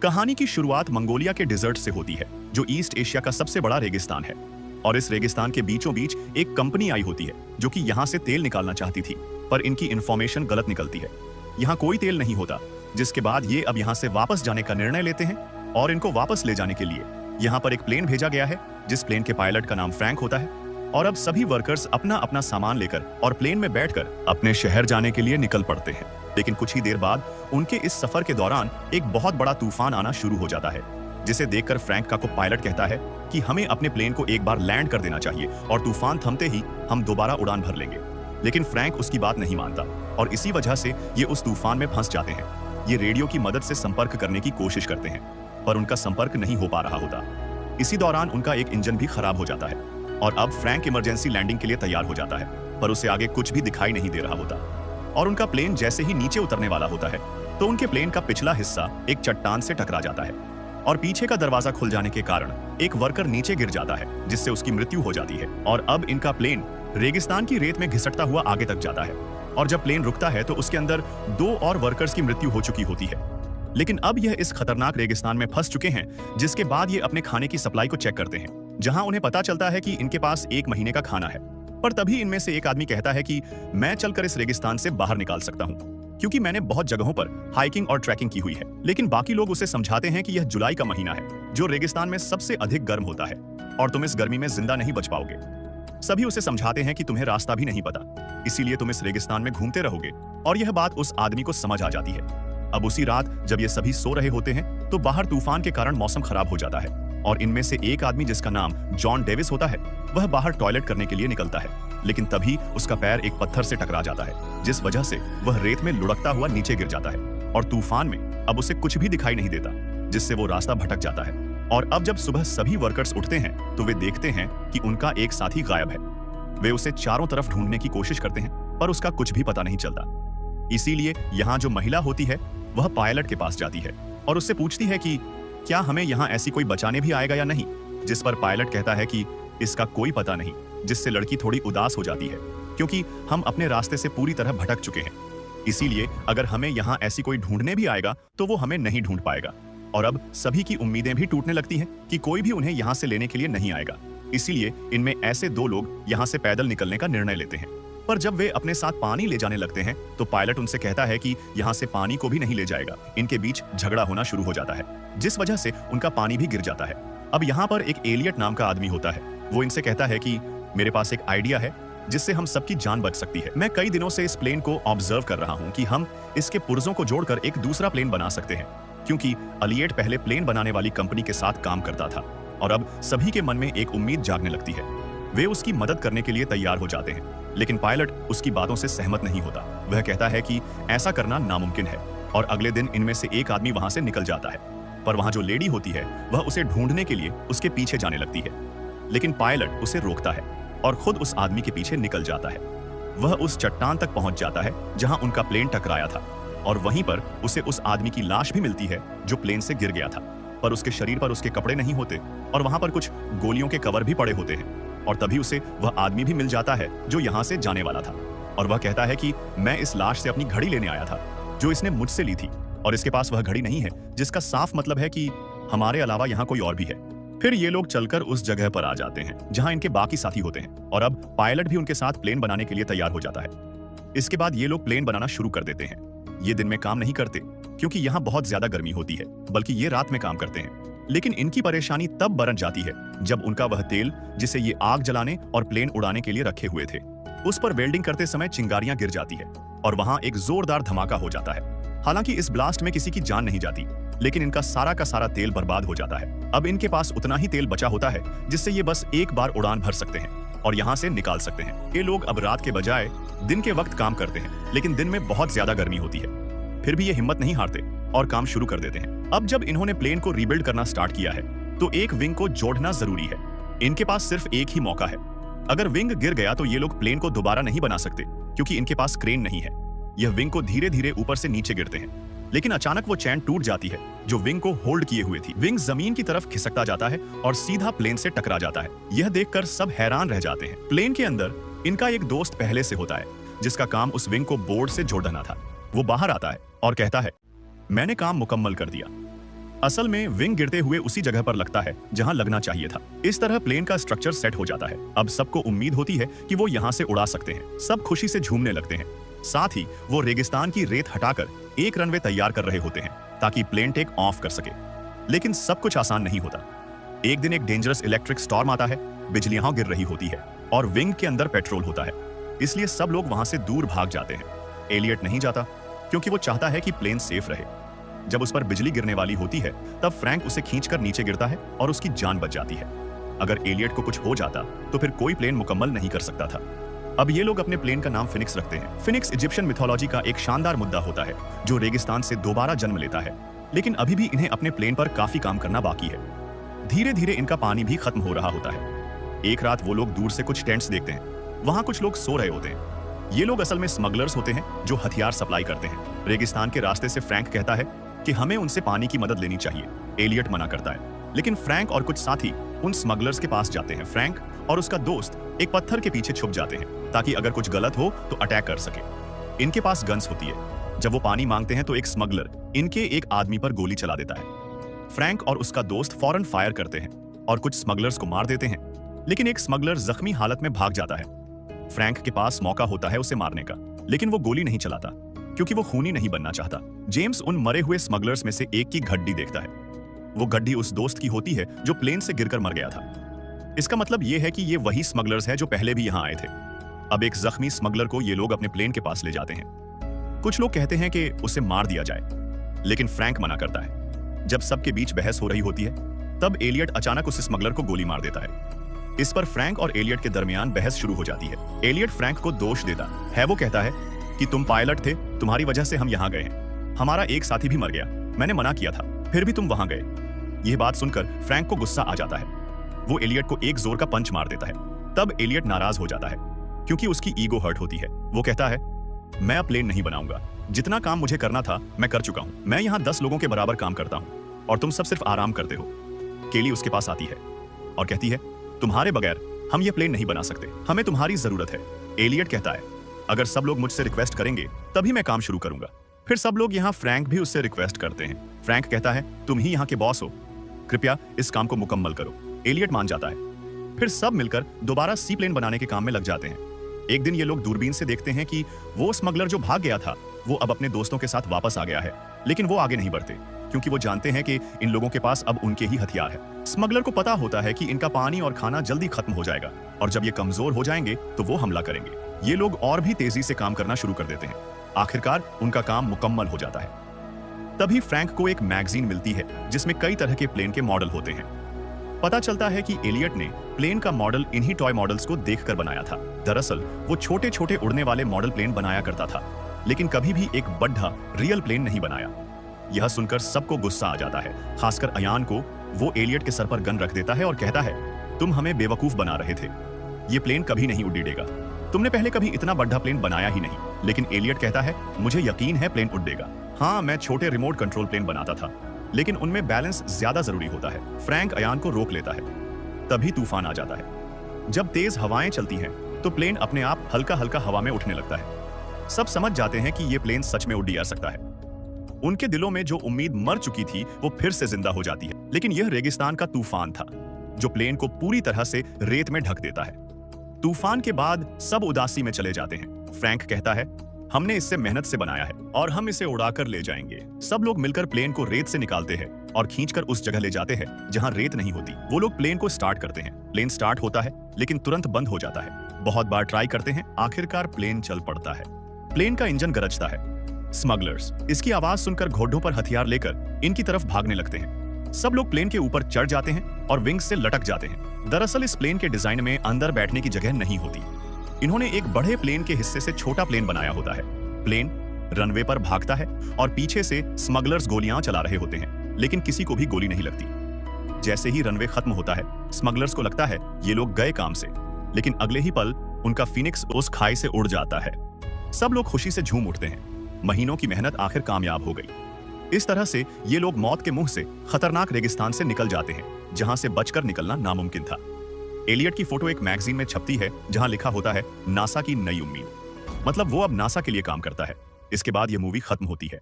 कहानी की शुरुआत मंगोलिया के डिजर्ट से होती है, जो ईस्ट एशिया का सबसे बड़ा रेगिस्तान है। और इस रेगिस्तान के बीचों बीच एक कंपनी आई होती है जो कि यहाँ से तेल निकालना चाहती थी, पर इनकी इंफॉर्मेशन गलत निकलती है। यहाँ कोई तेल नहीं होता, जिसके बाद ये अब यहाँ से वापस जाने का निर्णय लेते हैं और इनको वापस ले जाने के लिए यहाँ पर एक प्लेन भेजा गया है, जिस प्लेन के पायलट का नाम फ्रैंक होता है। और अब सभी वर्कर्स अपना अपना सामान लेकर और प्लेन में बैठकर अपने शहर जाने के लिए निकल पड़ते हैं। लेकिन कुछ ही देर बाद उनके इस सफर के दौरान एक बहुत बड़ा तूफान आना शुरू हो जाता है, जिसे देखकर फ्रैंक का को पायलट कहता है कि हमें अपने प्लेन को एक बार लैंड कर देना चाहिए और तूफान थमते ही हम दोबारा उड़ान भर लेंगे। लेकिन फ्रैंक उसकी बात नहीं मानता और इसी वजह से ये उस तूफान में फंस जाते हैं। ये रेडियो की मदद से संपर्क करने की कोशिश करते हैं, पर उनका संपर्क नहीं हो पा रहा होता। इसी दौरान उनका एक इंजन भी खराब हो जाता है और अब फ्रैंक इमरजेंसी लैंडिंग के लिए तैयार हो जाता है, पर उसे आगे कुछ भी दिखाई नहीं दे रहा होता। और उनका प्लेन जैसे ही नीचे उतरने वाला होता है तो उनके प्लेन का पिछला हिस्सा एक चट्टान से टकरा जाता है और पीछे का दरवाजा खुल जाने के कारण एक वर्कर नीचे गिर जाता है, जिससे उसकी मृत्यु हो जाती है। और अब इनका प्लेन रेगिस्तान की रेत में घिसटता हुआ आगे तक जाता है और जब प्लेन रुकता है तो उसके अंदर 2 और वर्कर्स की मृत्यु हो चुकी होती है। लेकिन अब यह इस खतरनाक रेगिस्तान में फंस चुके हैं, जिसके बाद ये अपने खाने की सप्लाई को चेक करते हैं, जहां उन्हें पता चलता है कि इनके पास 1 महीने का खाना है। पर तभी इनमें से एक आदमी कहता है कि मैं चलकर इस रेगिस्तान से बाहर निकाल सकता हूं, क्योंकि मैंने बहुत जगहों पर हाइकिंग और ट्रैकिंग की हुई है। लेकिन बाकी लोग उसे समझाते हैं कि यह जुलाई का महीना है, जो रेगिस्तान में सबसे अधिक गर्म होता है और तुम इस गर्मी में जिंदा नहीं बच पाओगे। सभी उसे समझाते हैं कि तुम्हें रास्ता भी नहीं पता, इसीलिए तुम इस रेगिस्तान में घूमते रहोगे। और यह बात उस आदमी को समझ आ जाती है। अब उसी रात जब ये सभी सो रहे होते हैं तो बाहर तूफान के कारण मौसम खराब हो जाता है और इनमें से एक आदमी, जिसका नाम जॉन डेविस होता है, वह बाहर टॉयलेट करने के लिए निकलता है। लेकिन तभी उसका पैर एक पत्थर से टकरा जाता है, जिस वजह से वह रेत में लुढ़कता हुआ नीचे गिर जाता है और तूफान में अब उसे कुछ भी दिखाई नहीं देता, जिससे वो रास्ता भटक जाता है। और अब जब सुबह सभी वर्कर्स उठते हैं तो वे देखते हैं कि उनका एक साथी गायब है। वे उसे चारों तरफ ढूंढने की कोशिश करते हैं, पर उसका कुछ भी पता नहीं चलता। इसीलिए यहाँ जो महिला होती है वह पायलट के पास जाती है और उससे पूछती है कि क्या हमें यहाँ ऐसी कोई बचाने भी आएगा या नहीं, जिस पर पायलट कहता है कि इसका कोई पता नहीं, जिससे लड़की थोड़ी उदास हो जाती है, क्योंकि हम अपने रास्ते से पूरी तरह भटक चुके हैं। इसीलिए अगर हमें यहाँ ऐसी कोई ढूंढने भी आएगा तो वो हमें नहीं ढूंढ पाएगा। और अब सभी की उम्मीदें भी टूटने लगती हैं कि कोई भी उन्हें यहाँ से लेने के लिए नहीं आएगा। इसीलिए इनमें ऐसे 2 लोग यहाँ से पैदल निकलने का निर्णय लेते हैं। पर जब वे अपने साथ पानी ले जाने लगते हैं तो पायलट उनसे कहता है कि यहाँ से पानी को भी नहीं ले जाएगा। इनके बीच झगड़ा होना शुरू हो जाता है, जिस वजह से उनका पानी भी गिर जाता है। अब यहाँ पर एक एलियट नाम का आदमी होता है। वो इनसे कहता है कि मेरे पास एक आइडिया है जिससे हम सबकी जान बच सकती है। मैं कई दिनों से इस प्लेन को ऑब्जर्व कर रहा हूँ कि हम इसके पुर्जों को जोड़कर एक दूसरा प्लेन बना सकते हैं, क्योंकि अलियट पहले प्लेन बनाने वाली कंपनी के साथ काम करता था। और अब सभी के मन में एक उम्मीद जागने लगती है। वे उसकी मदद करने के लिए तैयार हो जाते हैं, लेकिन पायलट उसकी बातों से सहमत नहीं होता। वह कहता है कि ऐसा करना नामुमकिन है। और अगले दिन इनमें से एक आदमी वहां से निकल जाता है, पर वहां जो लेडी होती है वह उसे ढूंढने के लिए उसके पीछे जाने लगती है। लेकिन पायलट उसे रोकता है और खुद उस आदमी के पीछे निकल जाता है। वह उस चट्टान तक पहुंच जाता है जहां उनका प्लेन टकराया था और वहीं पर उसे उस आदमी की लाश भी मिलती है जो प्लेन से गिर गया था, पर उसके शरीर पर उसके कपड़े नहीं होते और वहां पर कुछ गोलियों के कवर भी पड़े होते हैं। और तभी उसे वह आदमी भी मिल जाता है जो यहाँ से जाने वाला था और वह कहता है कि मैं इस लाश से अपनी घड़ी लेने आया था जो इसने मुझसे ली थी, और इसके पास वह घड़ी नहीं है, जिसका साफ मतलब है कि हमारे अलावा यहाँ कोई और भी है। फिर ये लोग चलकर उस जगह पर आ जाते हैं जहाँ इनके बाकी साथी होते हैं और अब पायलट भी उनके साथ प्लेन बनाने के लिए तैयार हो जाता है। इसके बाद ये लोग प्लेन बनाना शुरू कर देते हैं। ये दिन में काम नहीं करते क्योंकि यहाँ बहुत ज्यादा गर्मी होती है, बल्कि ये रात में काम करते हैं। लेकिन इनकी परेशानी तब बरन जाती है जब उनका वह तेल, जिसे ये आग जलाने और प्लेन उड़ाने के लिए रखे हुए थे, उस पर वेल्डिंग करते समय चिंगारियां गिर जाती है और वहां एक जोरदार धमाका हो जाता है। हालांकि इस ब्लास्ट में किसी की जान नहीं जाती, लेकिन इनका सारा का सारा तेल बर्बाद हो जाता है। अब इनके पास उतना ही तेल बचा होता है जिससे ये बस एक बार उड़ान भर सकते हैं और यहाँ से निकाल सकते हैं। ये लोग अब रात के बजाय दिन के वक्त काम करते हैं, लेकिन दिन में बहुत ज्यादा गर्मी होती है। फिर भी ये हिम्मत नहीं हारते और काम शुरू कर देते हैं। अब जब इन्होंने प्लेन को रीबिल्ड करना स्टार्ट किया है तो एक विंग को जोड़ना जरूरी है। इनके पास सिर्फ एक ही मौका है। अगर विंग गिर गया तो ये लोग प्लेन को दोबारा नहीं बना सकते, क्योंकि इनके पास क्रेन नहीं है। यह विंग को धीरे धीरे ऊपर से नीचे गिरते हैं, लेकिन अचानक वो चैन टूट जाती है जो विंग को होल्ड किए हुए थी। विंग जमीन की तरफ खिसकता जाता है और सीधा प्लेन से टकरा जाता है। यह देखकर सब हैरान रह जाते हैं। प्लेन के अंदर इनका एक दोस्त पहले से होता है, जिसका काम उस विंग को बोर्ड से जोड़ना था। वो बाहर आता है और कहता है, मैंने काम मुकम्मल कर दिया। असल में विंग गिरते हुए उसी जगह पर लगता है जहां लगना चाहिए था। इस तरह प्लेन का स्ट्रक्चर सेट हो जाता है। अब सबको उम्मीद होती है कि वो यहाँ से उड़ा सकते हैं। सब खुशी से झूमने लगते हैं। साथ ही वो रेगिस्तान की रेत हटाकर एक रनवे तैयार कर रहे होते हैं ताकि प्लेन टेक ऑफ कर सके। लेकिन सब कुछ आसान नहीं होता। एक दिन एक डेंजरस इलेक्ट्रिक स्टॉर्म आता है, बिजलियां गिर रही होती है और विंग के अंदर पेट्रोल होता है। इसलिए सब लोग वहां से दूर भाग जाते हैं। एलियट नहीं जाता क्योंकि वो चाहता है कि प्लेन सेफ रहे। जब उस पर बिजली गिरने वाली होती है तब फ्रैंक उसे खींचकर नीचे गिरता है और उसकी जान बच जाती है। अगर एलियट को कुछ हो जाता तो फिर कोई प्लेन मुकम्मल नहीं कर सकता था। अब ये लोग अपने प्लेन का नाम फिनिक्स रखते हैं। फिनिक्स इजिप्शियन मिथोलॉजी का एक शानदार मुद्दा होता है जो रेगिस्तान से दोबारा जन्म लेता है। लेकिन अभी भी इन्हें अपने प्लेन पर काफी काम करना बाकी है। धीरे धीरे इनका पानी भी खत्म हो रहा होता है। एक रात वो लोग दूर से कुछ टेंट्स देखते हैं। वहां कुछ लोग सो रहे होते हैं। ये लोग असल में स्मगलर्स होते हैं जो हथियार सप्लाई करते हैं। रेगिस्तान के रास्ते से फ्रैंक कहता है कि हमें उनसे पानी की मदद लेनी चाहिए। एलियट मना करता है, लेकिन फ्रैंक और कुछ साथी उन स्मगलर्स के पास जाते हैं। फ्रैंक और उसका दोस्त एक पत्थर के पीछे छुप जाते हैं ताकि अगर कुछ गलत हो तो अटैक कर सके। इनके पास गन्स होती है। जब वो पानी मांगते हैं तो एक स्मगलर इनके एक आदमी पर गोली चला देता है। फ्रैंक और उसका दोस्त फौरन फायर करते हैं और कुछ स्मगलर्स को मार देते हैं, लेकिन एक स्मगलर जख्मी हालत में भाग जाता है। फ्रैंक के पास मौका होता है उसे मारने का, लेकिन वो गोली नहीं चलाता क्योंकि वो खूनी नहीं बनना चाहता। जेम्स उन मरे हुए स्मगलर्स में से एक की गड्डी देखता है। वो गड्डी उस दोस्त की होती है जो प्लेन से गिरकर मर गया था। इसका मतलब ये है कि ये वही स्मगलर्स हैं जो पहले भी यहाँ आए थे। अब एक जख्मी स्मगलर को ये लोग अपने प्लेन के पास ले जाते हैं। कुछ लोग कहते हैं कि उसे मार दिया जाए, लेकिन फ्रैंक मना करता है। जब सबके बीच बहस हो रही होती है तब एलियट अचानक उस स्मगलर को गोली मार देता है। इस पर फ्रैंक और एलियट के दरमियान बहस शुरू हो जाती है। एलियट फ्रैंक को दोष देता है। वो कहता है कि तुम पायलट थे, तुम्हारी वजह से हम यहाँ गए हैं। हमारा एक साथी भी मर गया, मैंने मना किया था, फिर भी तुम वहां गए। यह बात सुनकर फ्रैंक को गुस्सा आ जाता है। वो एलियट को एक जोर का पंच मार देता है। तब एलियट नाराज हो जाता है क्योंकि उसकी ईगो हर्ट होती है। वो कहता है, मैं अब प्लेन नहीं बनाऊंगा। जितना काम मुझे करना था मैं कर चुका हूं। मैं यहाँ 10 लोगों के बराबर काम करता हूं और तुम सब सिर्फ आराम करते हो। केली उसके पास आती है और कहती है, तुम्हारे बगैर हम ये प्लेन नहीं बना सकते, हमें तुम्हारी जरूरत है। एलियट कहता है, अगर सब लोग मुझसे रिक्वेस्ट करेंगे तभी मैं काम शुरू करूंगा। फिर सब लोग यहाँ फ्रैंक भी उससे रिक्वेस्ट करते हैं। फ्रैंक कहता है, तुम ही यहाँ के बॉस हो, कृपया इस काम को मुकम्मल करो। एलियट मान जाता है। फिर सब मिलकर दोबारा सी प्लेन बनाने के काम में लग जाते हैं। एक दिन ये लोग दूरबीन से देखते हैं कि वो स्मगलर जो भाग गया था वो अब अपने दोस्तों के साथ वापस आ गया है, लेकिन वो आगे नहीं बढ़ते क्योंकि वो जानते हैं कि इन लोगों के पास अब उनके ही हथियार है। स्मगलर को पता होता है कि इनका पानी और खाना जल्दी खत्म हो जाएगा और जब ये कमजोर हो जाएंगे तो वो हमला करेंगे। ये लोग और भी तेजी से काम करना शुरू कर देते हैं। आखिरकार उनका काम मुकम्मल हो जाता है। तभी फ्रैंक को एक मैगजीन मिलती है जिसमें कई तरह के प्लेन के मॉडल होते हैं। पता चलता है कि एलियट ने प्लेन का मॉडल इन्हीं टॉय मॉडल्स को देखकर बनाया था। दरअसल वो छोटे छोटे उड़ने वाले मॉडल प्लेन बनाया करता था, लेकिन कभी भी एक बड़ा रियल प्लेन नहीं बनाया। यह सुनकर सबको गुस्सा आ जाता है, खासकर अयान को। वो एलियट के सर पर गन रख देता है और कहता है, तुम हमें बेवकूफ बना रहे थे, ये प्लेन कभी नहीं उड़ेगा। तुमने पहले कभी इतना बड़ा प्लेन बनाया ही नहीं। लेकिन एलियट कहता है, मुझे यकीन है प्लेन उड़ेगा। हाँ, मैं छोटे रिमोट कंट्रोल प्लेन बनाता था, लेकिन उनमें बैलेंस ज्यादा जरूरी होता है। फ्रैंक अयान को रोक लेता है। तभी तूफान आ जाता है। जब तेज हवाएं चलती हैं तो प्लेन अपने आप हल्का हल्का हवा में उठने लगता है। सब समझ जाते हैं कि ये प्लेन सच में उड़ जा सकता है। उनके दिलों में जो उम्मीद मर चुकी थी वो फिर से जिंदा हो जाती है। लेकिन यह रेगिस्तान का तूफान था जो प्लेन को पूरी तरह से रेत में ढक देता है। तूफान के बाद सब उदासी में चले जाते हैं। फ्रैंक कहता है, हमने इससे मेहनत से बनाया है और हम इसे उड़ाकर ले जाएंगे। सब लोग मिलकर प्लेन को रेत से निकालते हैं और खींचकर उस जगह ले जाते हैं जहां रेत नहीं होती। वो लोग प्लेन को स्टार्ट करते हैं। प्लेन स्टार्ट होता है लेकिन तुरंत बंद हो जाता है। बहुत बार ट्राई करते हैं, आखिरकार प्लेन चल पड़ता है। प्लेन का इंजन गरजता है। स्मगलर्स इसकी आवाज सुनकर घोड़ों पर हथियार लेकर इनकी तरफ भागने लगते हैं। सब लोग प्लेन के ऊपर चढ़ जाते हैं और विंग्स से लटक जाते हैं। दरअसल इस प्लेन के डिजाइन में अंदर बैठने की जगह नहीं होती। इन्होंने एक बड़े प्लेन के हिस्से से छोटा प्लेन बनाया होता है। प्लेन रनवे पर भागता है और पीछे से स्मगलर्स गोलियां चला रहे होते हैं, लेकिन किसी को भी गोली नहीं लगती। जैसे ही रनवे खत्म होता है, स्मगलर्स को लगता है ये लोग गए काम से, लेकिन अगले ही पल उनका फिनिक्स उस खाई से उड़ जाता है। सब लोग खुशी से झूम उठते हैं। महीनों की मेहनत आखिर कामयाब हो गई। इस तरह से ये लोग मौत के मुंह से खतरनाक रेगिस्तान से निकल जाते हैं जहां से बचकर निकलना नामुमकिन था। एलियट की फोटो एक मैगजीन में छपती है जहां लिखा होता है, नासा की नई उम्मीद। मतलब वो अब नासा के लिए काम करता है। इसके बाद ये मूवी खत्म होती है।